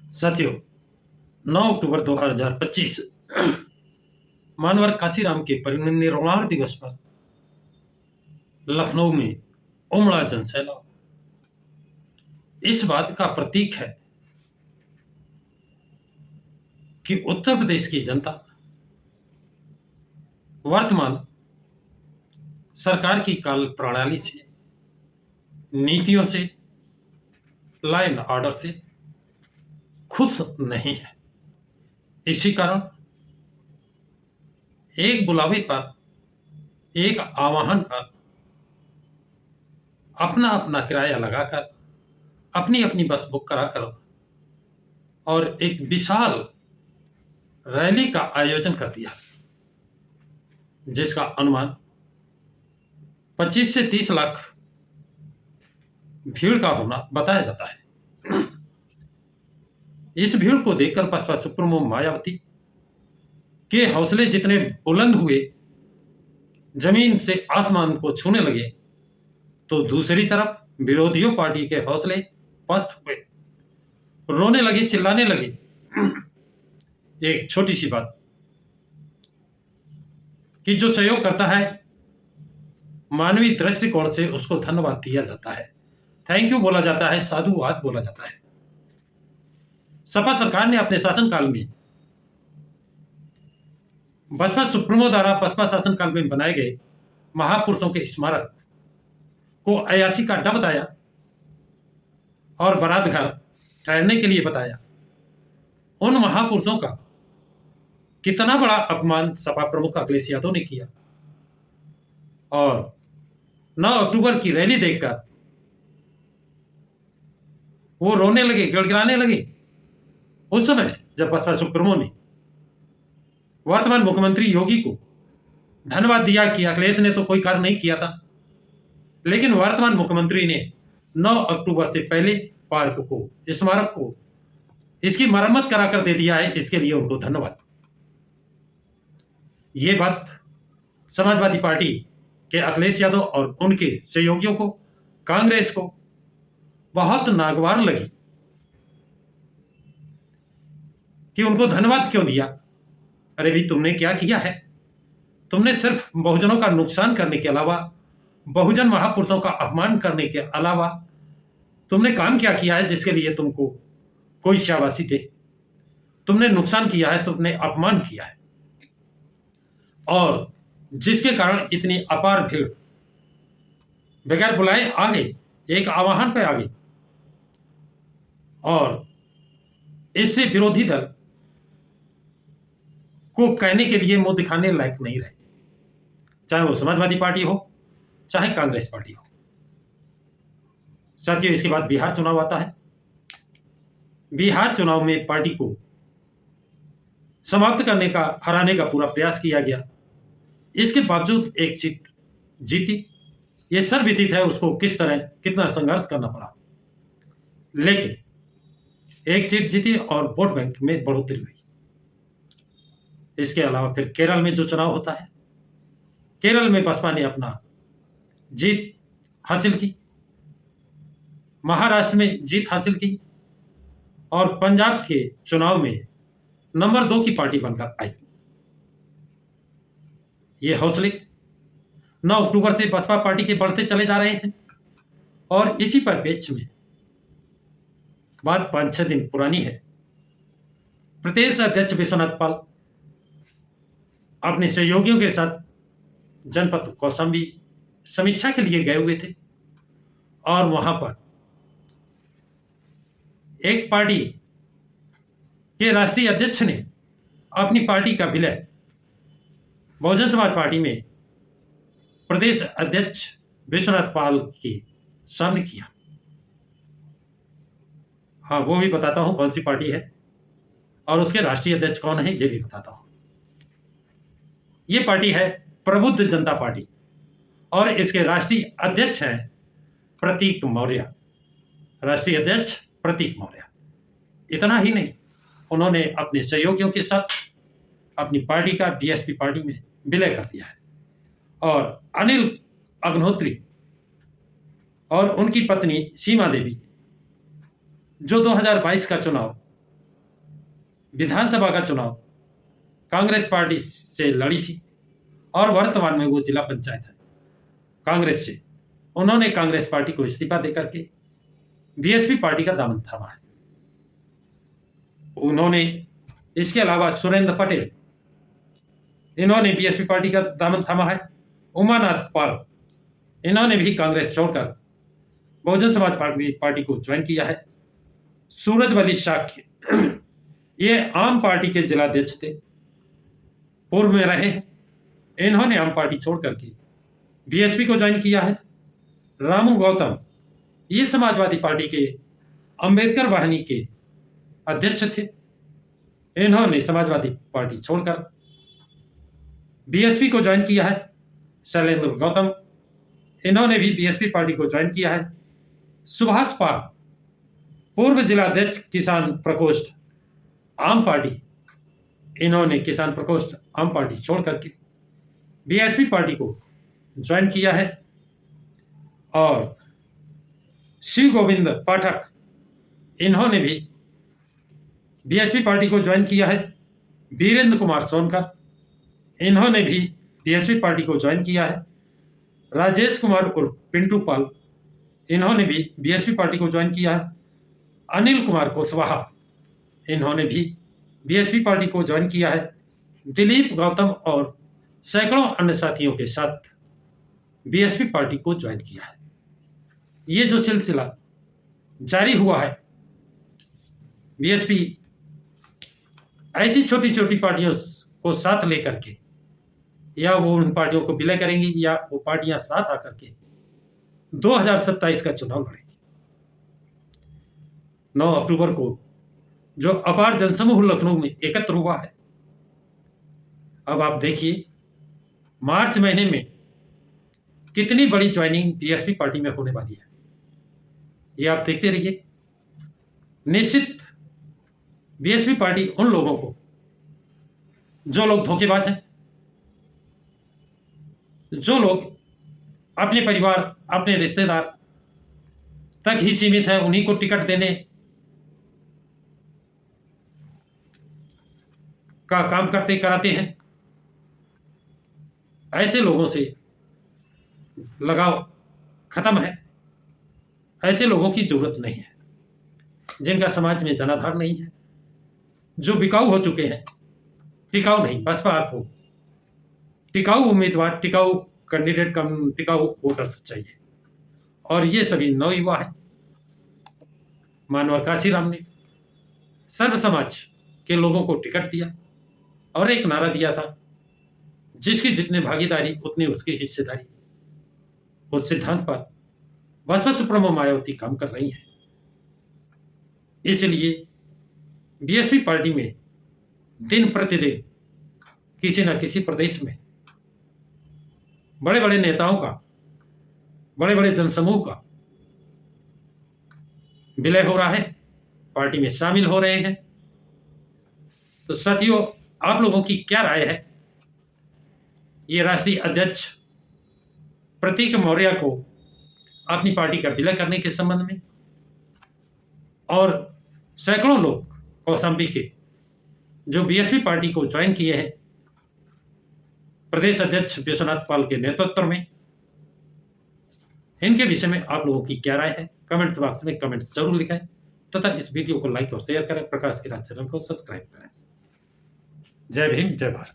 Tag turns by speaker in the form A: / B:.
A: साथियों, 9 अक्टूबर 2025 मानवर काशीराम के परिनिर्वाण दिवस पर लखनऊ में उमड़ा जनसैलाब इस बात का प्रतीक है कि उत्तर प्रदेश की जनता वर्तमान सरकार की काल प्रणाली से, नीतियों से, लॉ एंड ऑर्डर से खुश नहीं है। इसी कारण एक बुलावे पर, एक आह्वान पर अपना अपना किराया लगाकर, अपनी अपनी बस बुक कराकर और एक विशाल रैली का आयोजन कर दिया, जिसका अनुमान 25 से 30 लाख भीड़ का होना बताया जाता है। इस भीड़ को देखकर बसपा सुप्रीमो मायावती के हौसले जितने बुलंद हुए, जमीन से आसमान को छूने लगे, तो दूसरी तरफ विरोधियों पार्टी के हौसले पस्त हुए, रोने लगे, चिल्लाने लगे। एक छोटी सी बात कि जो सहयोग करता है, मानवीय दृष्टिकोण से उसको धन्यवाद दिया जाता है, थैंक यू बोला जाता है, साधुवाद बोला जाता है। सपा सरकार ने अपने शासनकाल में बसपा सुप्रीमो द्वारा बसपा शासनकाल में बनाए गए महापुरुषों के स्मारक को अयाची का अड्डा बताया और बारात घर ठहरने के लिए बताया। उन महापुरुषों का कितना बड़ा अपमान सपा प्रमुख अखिलेश यादव ने किया और 9 अक्टूबर की रैली देखकर वो रोने लगे, गिड़गिड़ाने लगे। उस समय जब बसपा सुप्रीमो ने वर्तमान मुख्यमंत्री योगी को धन्यवाद दिया कि अखिलेश ने तो कोई कार्य नहीं किया था, लेकिन वर्तमान मुख्यमंत्री ने 9 अक्टूबर से पहले पार्क को, स्मारक को, इसकी मरम्मत कराकर दे दिया है, इसके लिए उनको धन्यवाद। ये बात समाजवादी पार्टी के अखिलेश यादव और उनके सहयोगियों को, कांग्रेस को बहुत नागवार लगी कि उनको धन्यवाद क्यों दिया। अरे भी तुमने क्या किया है? तुमने सिर्फ बहुजनों का नुकसान करने के अलावा, बहुजन महापुरुषों का अपमान करने के अलावा तुमने काम क्या किया है जिसके लिए तुमको कोई शाबाशी दे? तुमने नुकसान किया है, तुमने अपमान किया है, और जिसके कारण इतनी अपार भीड़ बगैर बुलाए आ गई, एक आह्वान पे आ गई, और इससे विरोधी दल को कहने के लिए मुंह दिखाने लायक नहीं रहे, चाहे वो समाजवादी पार्टी हो, चाहे कांग्रेस पार्टी हो। साथियों, इसके बाद बिहार चुनाव आता है। बिहार चुनाव में पार्टी को समाप्त करने का, हराने का पूरा प्रयास किया गया। इसके बावजूद एक सीट जीती। ये सर्वविदित है उसको किस तरह कितना संघर्ष करना पड़ा, लेकिन एक सीट जीती और वोट बैंक में बढ़ोतरी हुई। इसके अलावा फिर केरल में जो चुनाव होता है, केरल में बसपा ने अपना जीत हासिल की, महाराष्ट्र में जीत हासिल की, और पंजाब के चुनाव में नंबर 2 की पार्टी बनकर आई। ये हौसले 9 अक्टूबर से बसपा पार्टी के बढ़ते चले जा रहे हैं, और इसी परिप्रेक्ष्य में बात 5-6 दिन पुरानी है। प्रदेश अध्यक्ष विश्वनाथ पाल अपने सहयोगियों के साथ जनपद कौशाम्बी समीक्षा के लिए गए हुए थे, और वहां पर एक पार्टी के राष्ट्रीय अध्यक्ष ने अपनी पार्टी का विलय बहुजन समाज पार्टी में प्रदेश अध्यक्ष विश्वनाथ पाल के सामने किया। हाँ, वो भी बताता हूं कौन सी पार्टी है और उसके राष्ट्रीय अध्यक्ष कौन है, ये भी बताता हूं। ये पार्टी है प्रबुद्ध जनता पार्टी, और इसके राष्ट्रीय अध्यक्ष हैं प्रतीक मौर्य। राष्ट्रीय अध्यक्ष प्रतीक मौर्य। इतना ही नहीं, उन्होंने अपने सहयोगियों के साथ अपनी पार्टी का बीएसपी पार्टी में विलय कर दिया है, और अनिल अग्निहोत्री और उनकी पत्नी सीमा देवी, जो 2022 का चुनाव विधानसभा का चुनाव कांग्रेस पार्टी से लड़ी थी और वर्तमान में वो जिला पंचायत है कांग्रेस से। उन्होंने कांग्रेस पार्टी को इस्तीफा देकर के बीएसपी पार्टी का दामन थामा है। उन्होंने इसके अलावा सुरेंद्र पटेल, इन्होंने बीएसपी पार्टी का दामन थामा है। उमानाथ पाल, इन्होंने भी कांग्रेस छोड़कर बहुजन समाज पार्टी को ज्वाइन किया है। सूरजवली शाक्य, ये आम पार्टी के जिलाध्यक्ष थे, पूर्व में रहे, इन्होंने आम पार्टी छोड़ करके बीएसपी को ज्वाइन किया है। रामू गौतम, ये समाजवादी पार्टी के अंबेडकर वाहिनी के अध्यक्ष थे, इन्होंने समाजवादी पार्टी छोड़कर बीएसपी को ज्वाइन किया है। शैलेंद्र गौतम, इन्होंने भी बीएसपी पार्टी को ज्वाइन किया है। सुभाष पाल, पूर्व जिलाध्यक्ष किसान प्रकोष्ठ आम पार्टी, इन्होंने किसान प्रकोष्ठ आम पार्टी छोड़ करके बीएसपी पार्टी को ज्वाइन किया है। और शिव गोविंद पाठक, इन्होंने भी बीएसपी पार्टी को ज्वाइन किया है। वीरेंद्र कुमार सोनकर, इन्होंने भी बीएसपी पार्टी को ज्वाइन किया है। राजेश कुमार उर्फ पिंटू पाल, इन्होंने भी बीएसपी पार्टी को ज्वाइन किया है। अनिल कुमार कुशवाहा, इन्होंने भी बीएसपी पार्टी को ज्वाइन किया है। दिलीप गौतम और सैकड़ों अन्य साथियों के साथ बीएसपी पार्टी को ज्वाइन किया है। ये जो सिलसिला जारी हुआ है, बीएसपी ऐसी छोटी छोटी पार्टियों को साथ लेकर के, या वो उन पार्टियों को विलय करेंगी या वो पार्टियां साथ आकर के 2027 का चुनाव लड़ेगी। 9 अक्टूबर को जो अपार जनसमूह लखनऊ में एकत्र हुआ है, अब आप देखिए मार्च महीने में कितनी बड़ी ज्वाइनिंग बीएसपी पार्टी में होने वाली है, ये आप देखते रहिए। निश्चित बीएसपी पार्टी उन लोगों को, जो लोग धोखेबाज हैं, जो लोग अपने परिवार, अपने रिश्तेदार तक ही सीमित है, उन्हीं को टिकट देने का काम करते कराते हैं, ऐसे लोगों से लगाव खत्म है। ऐसे लोगों की जरूरत नहीं है, जिनका समाज में जनाधार नहीं है, जो बिकाऊ हो चुके हैं। टिकाऊ नहीं, बसपा को टिकाऊ उम्मीदवार, टिकाऊ कैंडिडेट, टिकाऊ वोटर्स चाहिए। और ये सभी नवयुवा हैं। मानवर काशीराम ने सर्व समाज के लोगों को टिकट दिया और एक नारा दिया था, जिसकी जितनी भागीदारी उतनी उसकी हिस्सेदारी। उस सिद्धांत पर बसपा सुप्रीमो मायावती काम कर रही है। इसलिए बीएसपी पार्टी में दिन प्रतिदिन किसी न किसी प्रदेश में बड़े बड़े नेताओं का, बड़े बड़े जनसमूह का विलय हो रहा है, पार्टी में शामिल हो रहे हैं। तो साथियों, आप लोगों की क्या राय है ये राष्ट्रीय अध्यक्ष प्रतीक मौर्य को अपनी पार्टी का विलय करने के संबंध में? और सैकड़ों लोग कौशाम्बी के जो बीएसपी पार्टी को ज्वाइन किए हैं प्रदेश अध्यक्ष विश्वनाथ पाल के नेतृत्व में, इनके विषय में आप लोगों की क्या राय है? कमेंट्स बॉक्स में कमेंट्स जरूर लिखें तथा इस वीडियो को लाइक और शेयर करें। प्रकाश की राज चैनल को सब्सक्राइब करें। जय भीम, जय भारत।